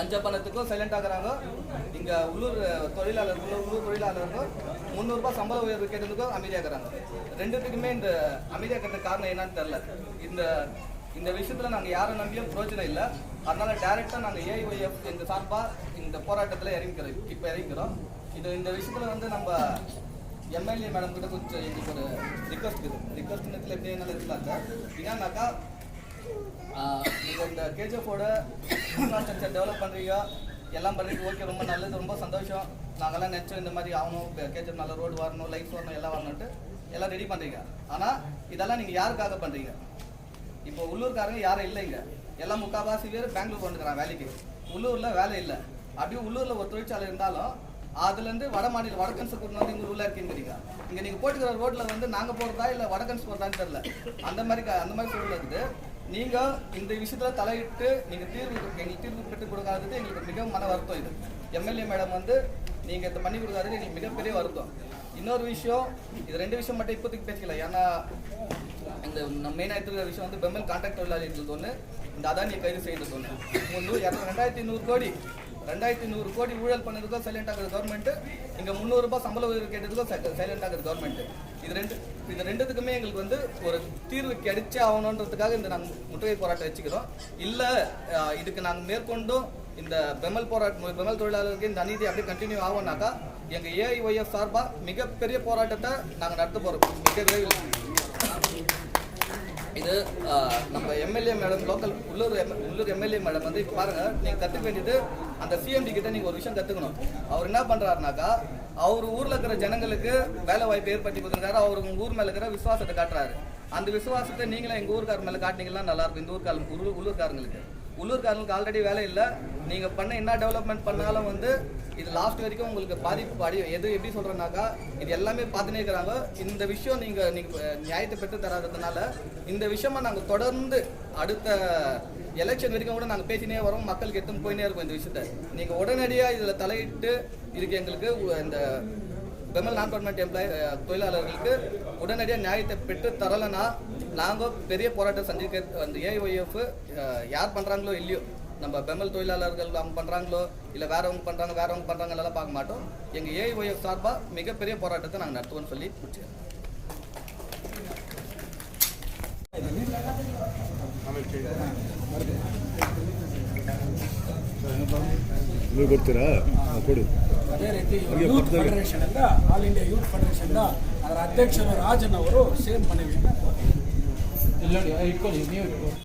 லஞ்ச பணத்துக்கும் சைலண்ட் ஆகுறாங்க. இங்க உள்ளூர் தொழிலாளர்களுக்கும் 300 ரூபாய் சம்பள உயர்வு கேட்டதுக்கும் அமைதியாகிறாங்க. ரெண்டுத்துக்குமே இந்த அமைதியாக்கிறதுக்கு காரணம் என்னன்னு தெரியல. இந்த விஷயத்துல நாங்க யாரை நம்பியும் பிரயோஜனம் இல்லை. அதனால டைரக்டா நாங்க ஏஐஒய்எஃப் எங்க சார்பா இந்த போராட்டத்துல இறங்கிக்கிறோம். இந்த விஷயத்துல வந்து நம்ம எம்எல்ஏ மேடம் கிட்ட கொஞ்சம் எங்களுக்கு ஒரு ரிக்வஸ்ட் எப்படி என்னால இருந்தாங்க. என்னன்னாக்கா நீங்கள் இந்த கேஜிஎஃபோட இன்ஃப்ராஸ்ட்ரக்சர் டெவலப் பண்ணுறீங்க, எல்லாம் பண்ணுறீங்க, ஓகே, ரொம்ப நல்லது, ரொம்ப சந்தோஷம். நாங்கள்லாம் நினச்சோம் இந்த மாதிரி ஆகணும், கேஜிஎஃப் நல்ல ரோடு வரணும், லைஃப் வரணும், எல்லாம் வரணுன்ட்டு எல்லாம் ரெடி பண்ணுறீங்க. ஆனால் இதெல்லாம் நீங்கள் யாருக்காக பண்ணுறீங்க? இப்போ உள்ளூர்காரங்க யாரும் இல்லைங்க. எல்லாம் முக்கால்வாசி பேர் பெங்களூர் வந்துக்கிறாங்க வேலைக்கு. உள்ளூரில் வேலை இல்லை. அப்படியே உள்ளூரில் ஒரு தொழிற்சாலை இருந்தாலும் அதுலேருந்து வடக்கன்ஸ் கூட்டு வந்து இங்கே உள்ள இருக்கீங்கிறீங்க. இங்கே நீங்கள் போட்டுக்கிற ரோட்டில் வந்து நாங்கள் போகிறதா இல்லை வடக்கன்ஸ் போகிறதான்னு தெரியல. அந்த மாதிரி சூழல் இருக்குது. நீங்கள் இந்த விஷயத்தில் தலையிட்டு நீங்கள் எங்களுக்கு தீர்வு பெற்றுக் கொடுக்காதது எங்களுக்கு மிக மன வருத்தம். இது எம்எல்ஏ மேடம் வந்து நீங்கள் இதை பண்ணி கொடுக்காதது எங்களுக்கு மிகப்பெரிய வருத்தம். இன்னொரு விஷயம், இது 2 விஷயம் மட்டும் இப்போதைக்கு பேசிக்கல. ஏன்னா இந்த மெயினாக இருக்கிற விஷயம் வந்து பெம்மல் கான்ட்ராக்ட் தொழிலாளர்கள் ஒன்று, இந்த அதானியை கைது செய்யறது ஒன்று. 2200 கோடி ஊழல் பண்ணதுக்கும் சைலண்ட் ஆகுது கவர்மெண்ட். இங்கே 300 ரூபாய் சம்பள உயர்வு கேட்டதுக்கும் சைலண்ட் ஆகுது கவர்மெண்ட். இது ரெண்டுத்துக்குமே எங்களுக்கு வந்து ஒரு தீர்வு கிடைச்சே ஆகணுன்றதுக்காக இந்த நாங்கள் முற்றுகை போராட்டம் வச்சுக்கிறோம். இல்லை இதுக்கு நாங்கள் மேற்கொண்டும் இந்த பெம்மல் தொழிலாளர்களுக்கு இந்த அநீதி அப்படியே கண்டினியூ ஆகும்னாக்கா எங்கள் ஏஐஒய்எஃப் சார்பாக மிகப்பெரிய போராட்டத்தை நாங்கள் நடத்த போகிறோம். மிக விரைவில் இது நம்ம எம்எல்ஏ மேடம் உள்ளூர் எம்எல்ஏ மேடம் வந்து இப்போ பாருங்கள், நீங்கள் கற்றுக்க வேண்டியது அந்த சிஎம்டி கிட்ட நீங்கள் ஒரு விஷயம் கற்றுக்கணும். அவர் என்ன பண்ணுறாருனாக்கா அவர் ஊரில் இருக்கிற ஜனங்களுக்கு வேலை வாய்ப்பு ஏற்படுத்தி கொடுத்துருக்காரு. அவர் உங்கள் ஊர் மேலே இருக்கிற விசுவாசத்தை காட்டுறாரு. அந்த விசுவாசத்தை நீங்களே எங்கள் ஊருக்காரர் மேலே காட்டினீங்கன்னா நல்லாயிருக்கும். இந்த உள்ளூர்காரங்களுக்கு ஆல்ரெடி வேலை இல்லை. நீங்கள் பண்ண என்ன டெவலப்மெண்ட் பண்ணாலும் வந்து இது லாஸ்ட் வரைக்கும் உங்களுக்கு பாதிப்பு எப்படி சொல்கிறேன்னாக்கா இது எல்லாமே பார்த்துனே இருக்கிறாங்க. இந்த விஷயம் நீங்கள் நியாயத்தை பெற்று தராததுனால இந்த விஷயமா நாங்கள் தொடர்ந்து அடுத்த எலெக்ஷன் வரைக்கும் கூட நாங்கள் பேசினே வரோம். மக்களுக்கு எடுத்துன்னு போயினே இருக்கும். இந்த விஷயத்த நீங்கள் உடனடியாக இதில் தலையிட்டு இதுக்கு எங்களுக்கு இந்த பெம்மல் நான் கவர்மெண்ட் தொழிலாளர்களுக்கு உடனடியாக நியாயத்தை பெற்று தரலைன்னா நாங்கள் பெரிய போராட்டம் சந்திக்க அந்த ஏஐஒய்எஃப் யார் பண்ணுறாங்களோ இல்லையோ, நம்ம பெம்மல் தொழிலாளர்கள் அவங்க பண்ணுறாங்களோ இல்லை வேறவங்க பண்ணுறாங்க எல்லாம் பார்க்க மாட்டோம். எங்கள் ஏஐஒய்எஃப் சார்பாக மிகப்பெரிய போராட்டத்தை நாங்கள் நடத்துவோம்னு சொல்லி முடிச்சுக்கிறோம். ಅದೇ ರೀತಿ ಯೂತ್ ಫೆಡರೇಷನ್ ಇಂದ ಆಲ್ ಇಂಡಿಯಾ ಯೂತ್ ಫೆಡರೇಷನ್ ಅದರ ಅಧ್ಯಕ್ಷರು ರಾಜನ್ ಅವರು ಸೇಮ್ ಮನವಿಯನ್ನು